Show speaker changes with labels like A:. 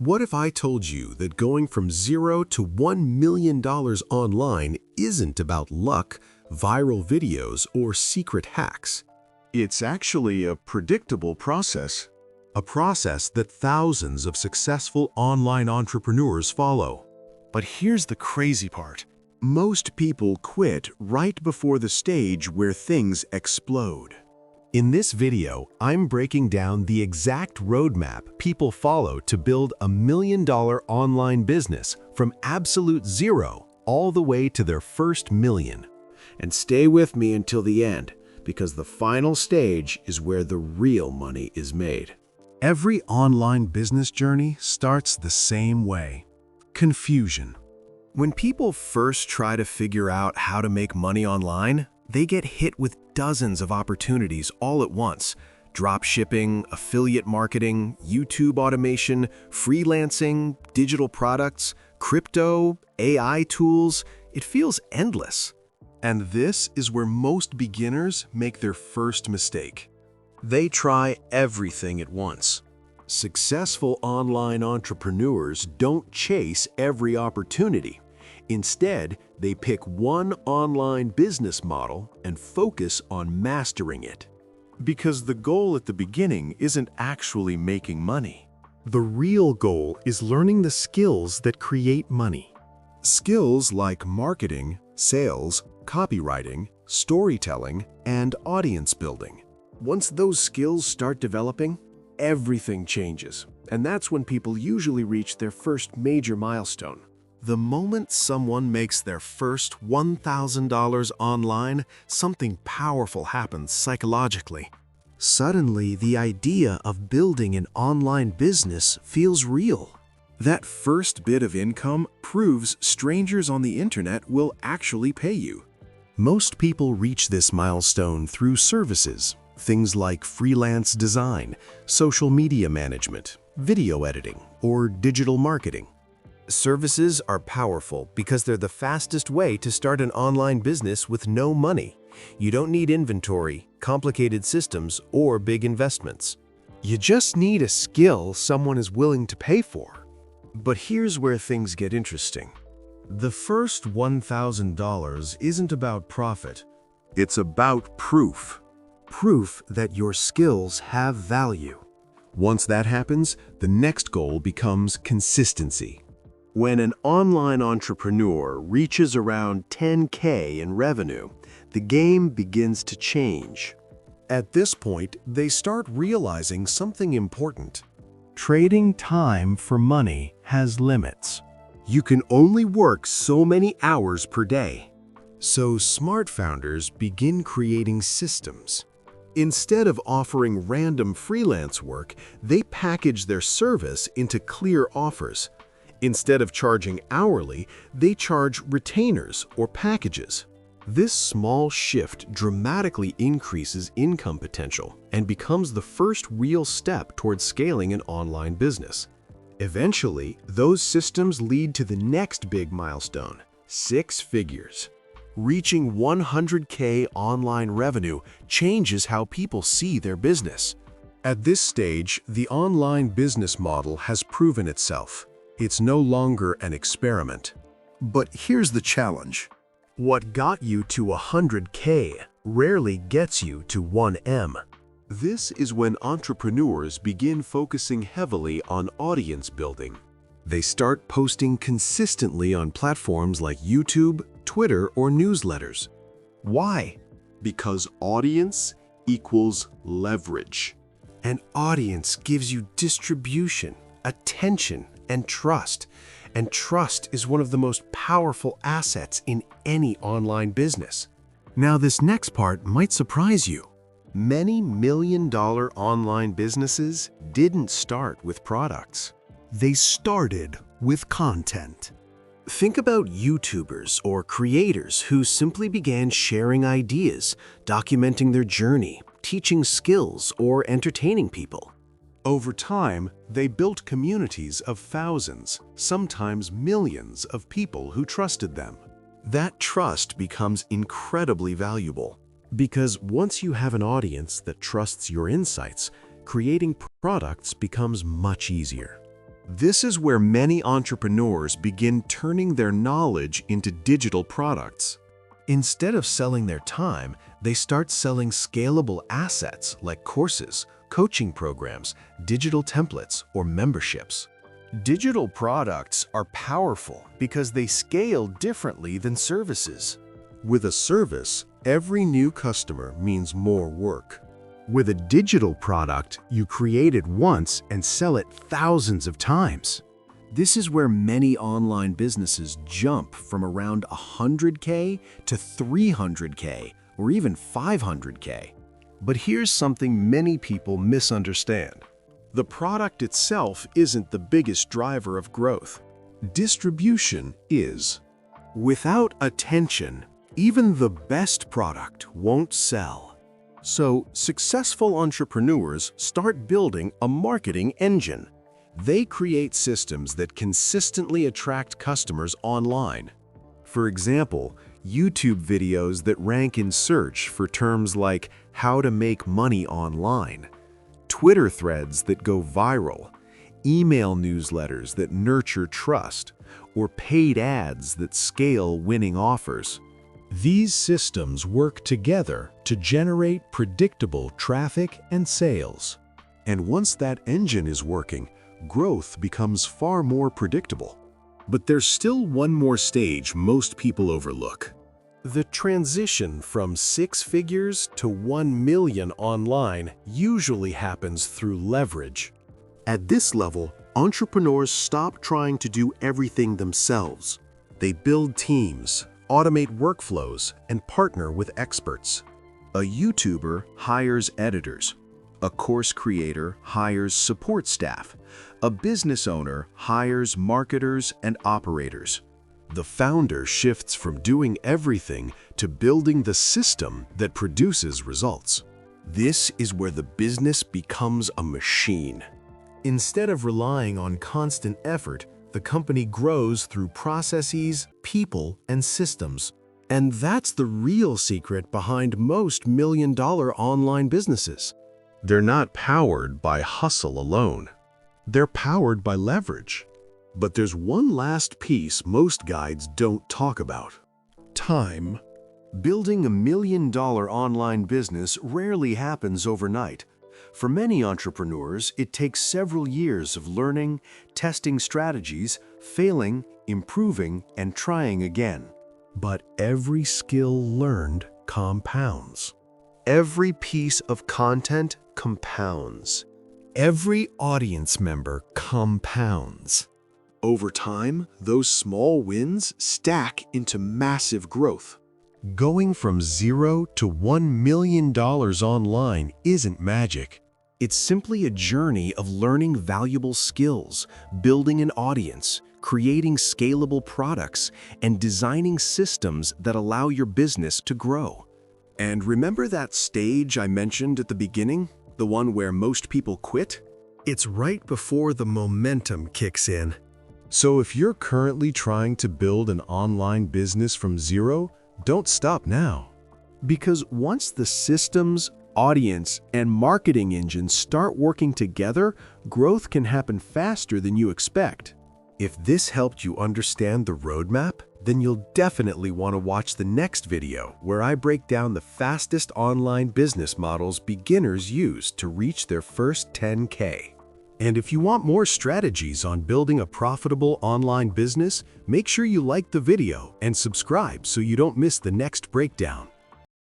A: What if I told you that going from $0 to $1 million online isn't about luck, viral videos, or secret hacks?
B: It's actually a predictable process.
A: A process that thousands of successful online entrepreneurs follow.
B: But here's the crazy part. Most people quit right before the stage where things explode.
A: In this video, I'm breaking down the exact roadmap people follow to build a $1 million online business from absolute zero all the way to their first million.
C: And stay with me until the end, because the final stage is where the real money is made.
B: Every online business journey starts the same way. Confusion.
C: When people first try to figure out how to make money online, they get hit with dozens of opportunities all at once. Drop shipping, affiliate marketing, YouTube automation, freelancing, digital products, crypto, AI tools. It feels endless.
B: And this is where most beginners make their first mistake.
A: They try everything at once. Successful online entrepreneurs don't chase every opportunity. Instead, they pick one online business model and focus on mastering it.
B: Because the goal at the beginning isn't actually making money.
A: The real goal is learning the skills that create money.
B: Skills like marketing, sales, copywriting, storytelling, and audience building.
C: Once those skills start developing, everything changes. And that's when people usually reach their first major milestone.
A: The moment someone makes their first $1,000 online, something powerful happens psychologically. Suddenly, the idea of building an online business feels real.
B: That first bit of income proves strangers on the internet will actually pay you.
A: Most people reach this milestone through services, things like freelance design, social media management, video editing, or digital marketing. Services are powerful because they're the fastest way to start an online business with no money. You don't need inventory, complicated systems, or big investments. You just need a skill someone is willing to pay for. But here's where things get interesting. The first $1,000 isn't about profit.
B: It's about proof.
A: Proof that your skills have value. Once that happens, the next goal becomes consistency. When an online entrepreneur reaches around 10K in revenue, the game begins to change. At this point, they start realizing something important. Trading time for money has limits. You can only work so many hours per day. So smart founders begin creating systems. Instead of offering random freelance work, they package their service into clear offers. Instead of charging hourly, they charge retainers or packages. This small shift dramatically increases income potential and becomes the first real step towards scaling an online business. Eventually, those systems lead to the next big milestone, 6 figures. Reaching 100K online revenue changes how people see their business. At this stage, the online business model has proven itself. It's no longer an experiment.
B: But here's the challenge.
A: What got you to 100K rarely gets you to 1M. This is when entrepreneurs begin focusing heavily on audience building. They start posting consistently on platforms like YouTube, Twitter, or newsletters. Why? Because audience equals leverage. An audience gives you distribution, attention, and trust. And trust is one of the most powerful assets in any online business. Now, this next part might surprise you. Many million-dollar online businesses didn't start with products. They started with content. Think about YouTubers or creators who simply began sharing ideas, documenting their journey, teaching skills, or entertaining people. Over time, they built communities of thousands, sometimes millions of people who trusted them. That trust becomes incredibly valuable because once you have an audience that trusts your insights, creating products becomes much easier.
B: This is where many entrepreneurs begin turning their knowledge into digital products.
C: Instead of selling their time, they start selling scalable assets like courses, coaching programs, digital templates, or memberships. Digital products are powerful because they scale differently than services.
A: With a service, every new customer means more work.
B: With a digital product, you create it once and sell it thousands of times.
C: This is where many online businesses jump from around 100K to 300K or even 500K. But here's something many people misunderstand.
B: The product itself isn't the biggest driver of growth. Distribution is. Without attention, even the best product won't sell. So, successful entrepreneurs start building a marketing engine. They create systems that consistently attract customers online. For example, YouTube videos that rank in search for terms like how to make money online, Twitter threads that go viral, email newsletters that nurture trust, or paid ads that scale winning offers. These systems work together to generate predictable traffic and sales.
A: And once that engine is working, growth becomes far more predictable.
B: But there's still one more stage most people overlook. The transition from 6 figures to 1 million online usually happens through leverage.
A: At this level, entrepreneurs stop trying to do everything themselves. They build teams, automate workflows, and partner with experts.
B: A YouTuber hires editors. A course creator hires support staff. A business owner hires marketers and operators. The founder shifts from doing everything to building the system that produces results. This is where the business becomes a machine.
C: Instead of relying on constant effort, the company grows through processes, people, and systems.
B: And that's the real secret behind most million-dollar online businesses. They're not powered by hustle alone. They're powered by leverage. But there's one last piece most guides don't talk about: time. Building a million-dollar online business rarely happens overnight. For many entrepreneurs, it takes several years of learning, testing strategies, failing, improving, and trying again. But every skill learned compounds.
A: Every piece of content compounds.
B: Every audience member compounds. Over time, those small wins stack into massive growth. Going from 0 to $1 million online isn't magic.
C: It's simply a journey of learning valuable skills, building an audience, creating scalable products, and designing systems that allow your business to grow.
B: And remember that stage I mentioned at the beginning? The one where most people quit? It's right before the momentum kicks in. So if you're currently trying to build an online business from zero, don't stop now. Because once the systems, audience, and marketing engines start working together, growth can happen faster than you expect. If this helped you understand the roadmap, then you'll definitely want to watch the next video where I break down the fastest online business models beginners use to reach their first 10K. And if you want more strategies on building a profitable online business, make sure you like the video and subscribe so you don't miss the next breakdown.